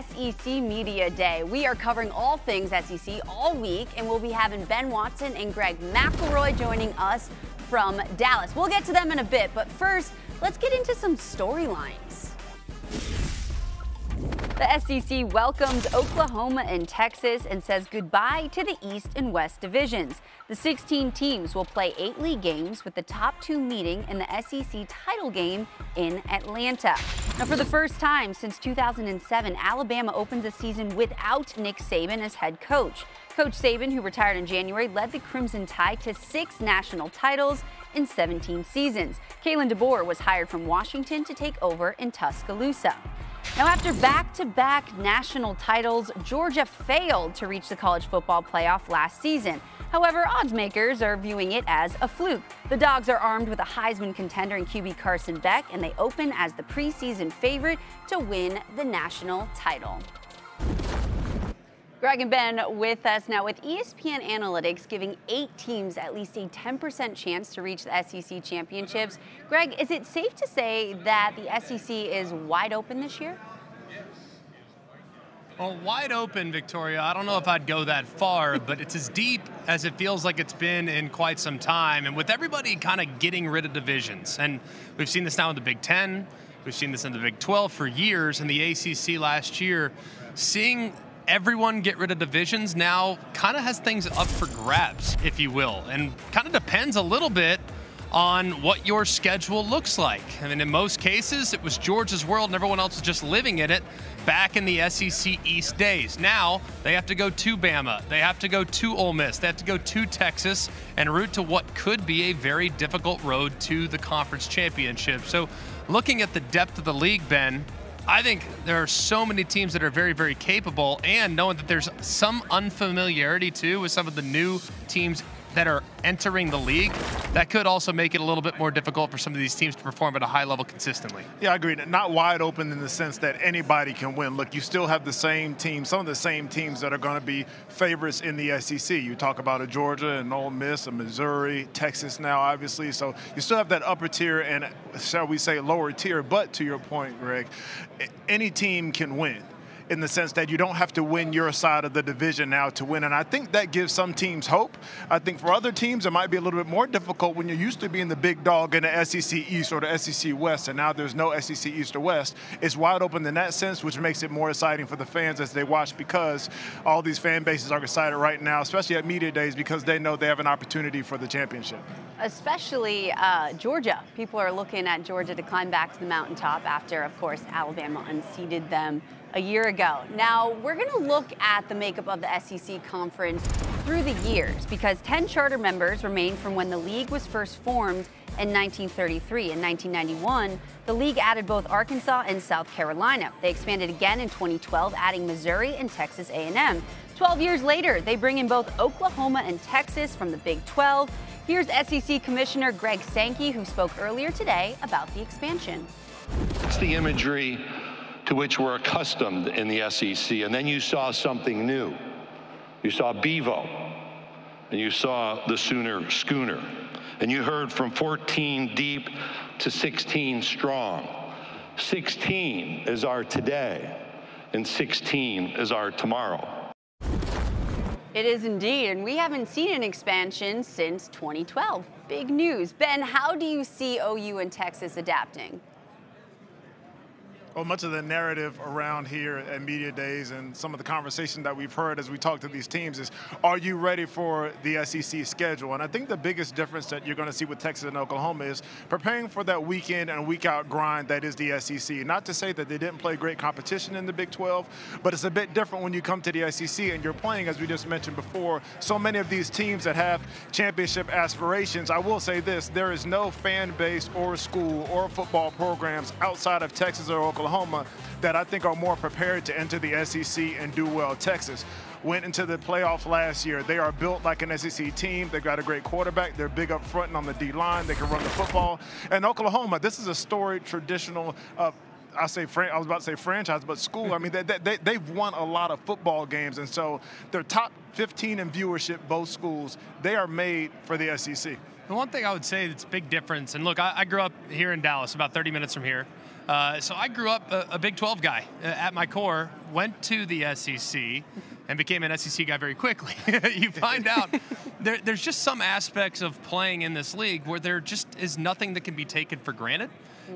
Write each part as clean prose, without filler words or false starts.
SEC Media Day. We are covering all things SEC all week, and we'll be having Ben Watson and Greg McElroy joining us from Dallas. We'll get to them in a bit, but first, let's get into some storylines. The SEC welcomes Oklahoma and Texas and says goodbye to the East and West divisions. The 16 teams will play 8 league games, with the top 2 meeting in the SEC title game in Atlanta. Now, for the first time since 2007, Alabama opens a season without Nick Saban as head coach. Coach Saban, who retired in January, led the Crimson Tide to 6 national titles in 17 seasons. Kalen DeBoer was hired from Washington to take over in Tuscaloosa. Now, after back-to-back national titles, Georgia failed to reach the college football playoff last season. However, odds makers are viewing it as a fluke. The Dogs are armed with a Heisman contender in QB Carson Beck, and they open as the preseason favorite to win the national title. Greg and Ben with us now, with ESPN Analytics giving 8 teams at least a 10% chance to reach the SEC championships. Greg, is it safe to say that the SEC is wide open this year? Well, wide open, Victoria. I don't know if I'd go that far, but it's as deep as it feels like it's been in quite some time. And with everybody kind of getting rid of divisions, and we've seen this now in the Big Ten, we've seen this in the Big 12 for years, and the ACC last year, seeing everyone get rid of divisions now kind of has things up for grabs, if you will, and kind of depends a little bit on what your schedule looks like. I mean, in most cases, it was Georgia's world and everyone else is just living in it back in the SEC East days. Now, they have to go to Bama, they have to go to Ole Miss, they have to go to Texas and route to what could be a very difficult road to the conference championship. So, looking at the depth of the league, Ben, I think there are so many teams that are very, very capable, and knowing that there's some unfamiliarity too with some of the new teams that are entering the league, that could also make it a little bit more difficult for some of these teams to perform at a high level consistently. Yeah, I agree. Not wide open in the sense that anybody can win. Look, you still have the same teams, some of the same teams that are going to be favorites in the SEC. You talk about a Georgia and Ole Miss, a Missouri, Texas now, obviously. So you still have that upper tier and, shall we say, lower tier. But to your point, Greg, any team can win, in the sense that you don't have to win your side of the division now to win. And I think that gives some teams hope. I think for other teams, it might be a little bit more difficult when you're used to being the big dog in the SEC East or the SEC West, and now there's no SEC East or West. It's wide open in that sense, which makes it more exciting for the fans as they watch, because all these fan bases are excited right now, especially at media days, because they know they have an opportunity for the championship. Especially Georgia. People are looking at Georgia to climb back to the mountaintop after, of course, Alabama unseated them a year ago. Now, we're going to look at the makeup of the SEC conference through the years, because 10 charter members remain from when the league was first formed in 1933. In 1991, the league added both Arkansas and South Carolina. They expanded again in 2012, adding Missouri and Texas A&M. 12 years later, they bring in both Oklahoma and Texas from the Big 12. Here's SEC Commissioner Greg Sankey, who spoke earlier today about the expansion. It's the imagery to which we're accustomed in the SEC. And then you saw something new. You saw Bevo, and you saw the Sooner Schooner. And you heard from 14 deep to 16 strong. 16 is our today, and 16 is our tomorrow. It is indeed, and we haven't seen an expansion since 2012. Big news. Ben, how do you see OU and Texas adapting? Well, much of the narrative around here at media days and some of the conversation that we've heard as we talk to these teams is, are you ready for the SEC schedule? And I think the biggest difference that you're going to see with Texas and Oklahoma is preparing for that week in and week out grind that is the SEC. Not to say that they didn't play great competition in the Big 12, but it's a bit different when you come to the SEC and you're playing, as we just mentioned before, so many of these teams that have championship aspirations. I will say this, there is no fan base or school or football programs outside of Texas or Oklahoma that I think are more prepared to enter the SEC and do well. Texas went into the playoffs last year. They are built like an SEC team. They've got a great quarterback. They're big up front and on the D-line. They can run the football. And Oklahoma, this is a storied, traditional, I was about to say franchise, but school. I mean, they've won a lot of football games, and so they're top 15 in viewership, both schools. They are made for the SEC. The one thing I would say that's a big difference, and look, I grew up here in Dallas, about 30 minutes from here. So I grew up a Big 12 guy at my core, went to the SEC and became an SEC guy very quickly, you find out there's just some aspects of playing in this league where there just is nothing that can be taken for granted.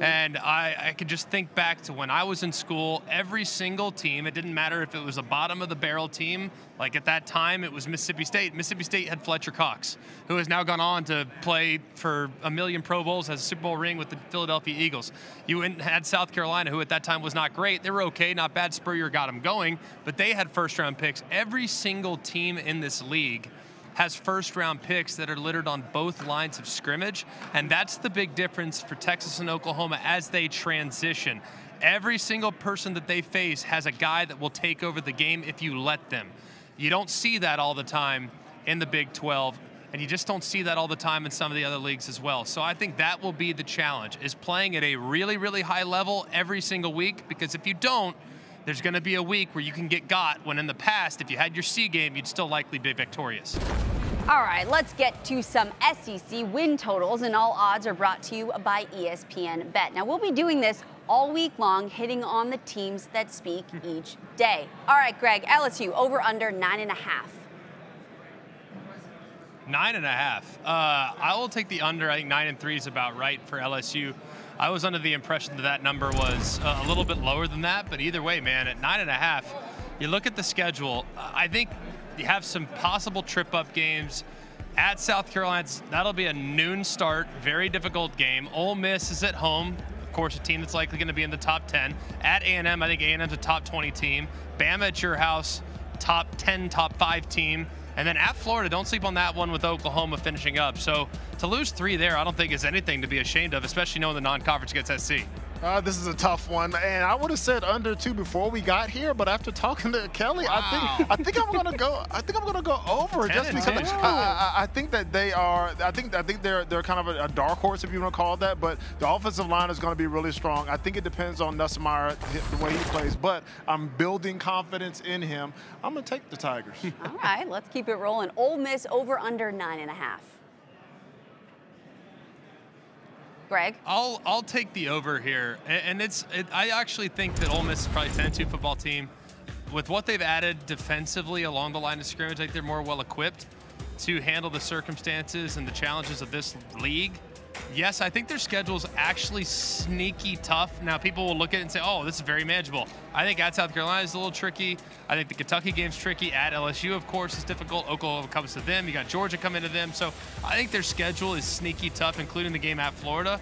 And I could just think back to when I was in school, every single team, it didn't matter if it was a bottom of the barrel team, like at that time it was Mississippi State. Mississippi State had Fletcher Cox, who has now gone on to play for 1 million Pro Bowls, has a Super Bowl ring with the Philadelphia Eagles. You had South Carolina, who at that time was not great. They were okay, not bad. Spurrier got them going, but they had first-round picks. Every single team in this league has first-round picks that are littered on both lines of scrimmage, and that's the big difference for Texas and Oklahoma as they transition. Every single person that they face has a guy that will take over the game if you let them. You don't see that all the time in the Big 12, and you just don't see that all the time in some of the other leagues as well. So I think that will be the challenge, is playing at a really, really high level every single week, because if you don't, there's going to be a week where you can get got when in the past, if you had your C game, you'd still likely be victorious. All right, let's get to some SEC win totals, and all odds are brought to you by ESPN Bet. Now, we'll be doing this all week long, hitting on the teams that speak each day. All right, Greg, LSU over under 9.5. 9.5. I will take the under. I think 9-3 is about right for LSU. I was under the impression that that number was a little bit lower than that, but either way, man, at 9.5, you look at the schedule, I think you have some possible trip-up games. At South Carolina, that'll be a noon start, very difficult game. Ole Miss is at home, of course, a team that's likely going to be in the top 10. At A&M, I think A&M's a top 20 team. Bama at your house, top 10, top 5 team. And then at Florida, don't sleep on that one with Oklahoma finishing up. So to lose 3 there, I don't think is anything to be ashamed of, especially knowing the non-conference gets SC. This is a tough one, and I would have said under 2 before we got here, but after talking to Kelly, Wow. I think I'm gonna go. I think I'm gonna go over just because I think that they are. I think they're kind of a dark horse, if you want to call it that. But the offensive line is going to be really strong. I think it depends on Nussmeier, the way he plays. But I'm building confidence in him. I'm gonna take the Tigers. All right, let's keep it rolling. Ole Miss over under 9.5. Greg? I'll take the over here, and I actually think that Ole Miss is probably a 10-2 football team. With what they've added defensively along the line of scrimmage, I think they're more well-equipped to handle the circumstances and the challenges of this league. Yes, I think their schedule is actually sneaky tough. Now, people will look at it and say, oh, this is very manageable. I think at South Carolina is a little tricky. I think the Kentucky game's tricky. At LSU, of course, is difficult. Oklahoma comes to them. You got Georgia coming to them. So I think their schedule is sneaky tough, including the game at Florida.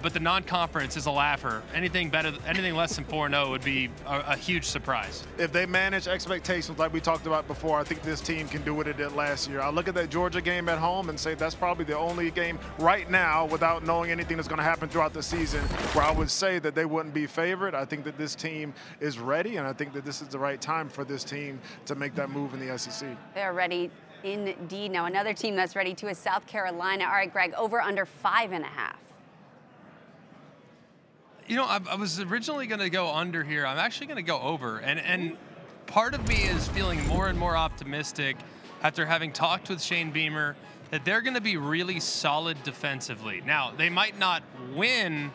But the non-conference is a laugher. Anything less than 4-0 would be a huge surprise. If they manage expectations like we talked about before, I think this team can do what it did last year. I look at that Georgia game at home and say that's probably the only game right now, without knowing anything that's going to happen throughout the season, where I would say that they wouldn't be favored. I think that this team is ready, and I think that this is the right time for this team to make that move in the SEC. They're ready indeed. Now, another team that's ready too is South Carolina. All right, Greg, over under 5.5. You know, I was originally going to go under here. I'm actually going to go over. And part of me is feeling more and more optimistic after having talked with Shane Beamer that they're going to be really solid defensively. Now, they might not win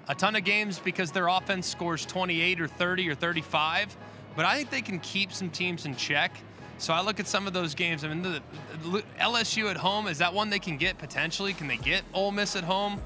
a ton of games because their offense scores 28 or 30 or 35, but I think they can keep some teams in check. So I look at some of those games. I mean, the LSU at home, is that one they can get potentially? Can they get Ole Miss at home?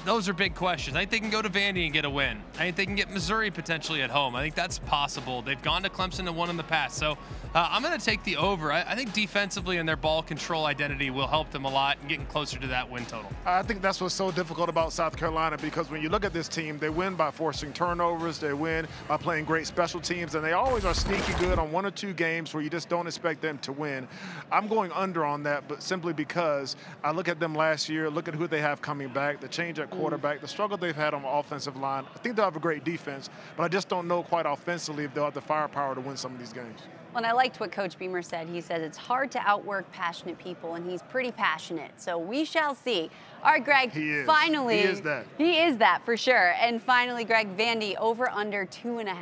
Those are big questions. I think they can go to Vandy and get a win. I think they can get Missouri potentially at home. I think that's possible. They've gone to Clemson and won in the past. So I'm going to take the over. I think defensively and their ball control identity will help them a lot in getting closer to that win total. I think that's what's so difficult about South Carolina, because when you look at this team, they win by forcing turnovers. They win by playing great special teams, and they always are sneaky good on 1 or 2 games where you just don't expect them to win. I'm going under on that, but simply because I look at them last year, look at who they have coming back, the change at quarterback, the struggle they've had on the offensive line. I think they'll have a great defense, but I just don't know quite offensively if they'll have the firepower to win some of these games. Well, and I liked what Coach Beamer said. He said it's hard to outwork passionate people, and he's pretty passionate. So we shall see. All right, Greg, he is. Finally. He is that. He is that, for sure. And finally, Greg, Vandy, over under 2.5.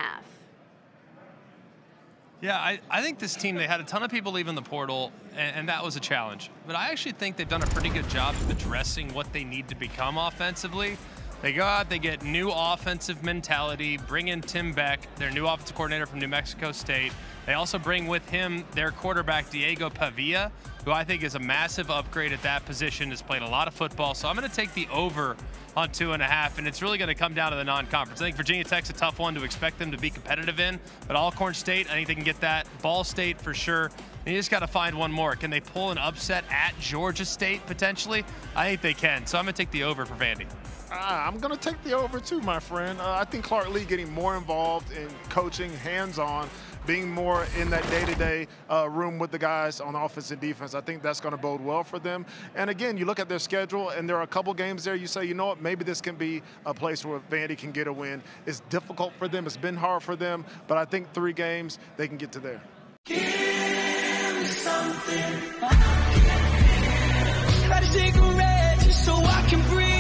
Yeah, I think this team, they had a ton of people leaving the portal, and that was a challenge. But I actually think they've done a pretty good job of addressing what they need to become offensively. They go out, they get new offensive mentality, bring in Tim Beck, their new offensive coordinator from New Mexico State. They also bring with him their quarterback, Diego Pavia, who I think is a massive upgrade at that position, has played a lot of football. So I'm going to take the over on 2.5, and it's really going to come down to the non-conference. I think Virginia Tech's a tough one to expect them to be competitive in, but Alcorn State, I think they can get that. Ball State for sure. And you just got to find one more. Can they pull an upset at Georgia State potentially? I think they can. So I'm going to take the over for Vandy. I'm going to take the over too, my friend. I think Clark Lee getting more involved in coaching, hands-on, being more in that day-to-day room with the guys on offense and defense. I think that's going to bode well for them. And again, you look at their schedule, and there are a couple games there you say, you know what, maybe this can be a place where Vandy can get a win. It's difficult for them. It's been hard for them. But I think 3 games, they can get to there. Give me something. Try to take a rest just so I can breathe.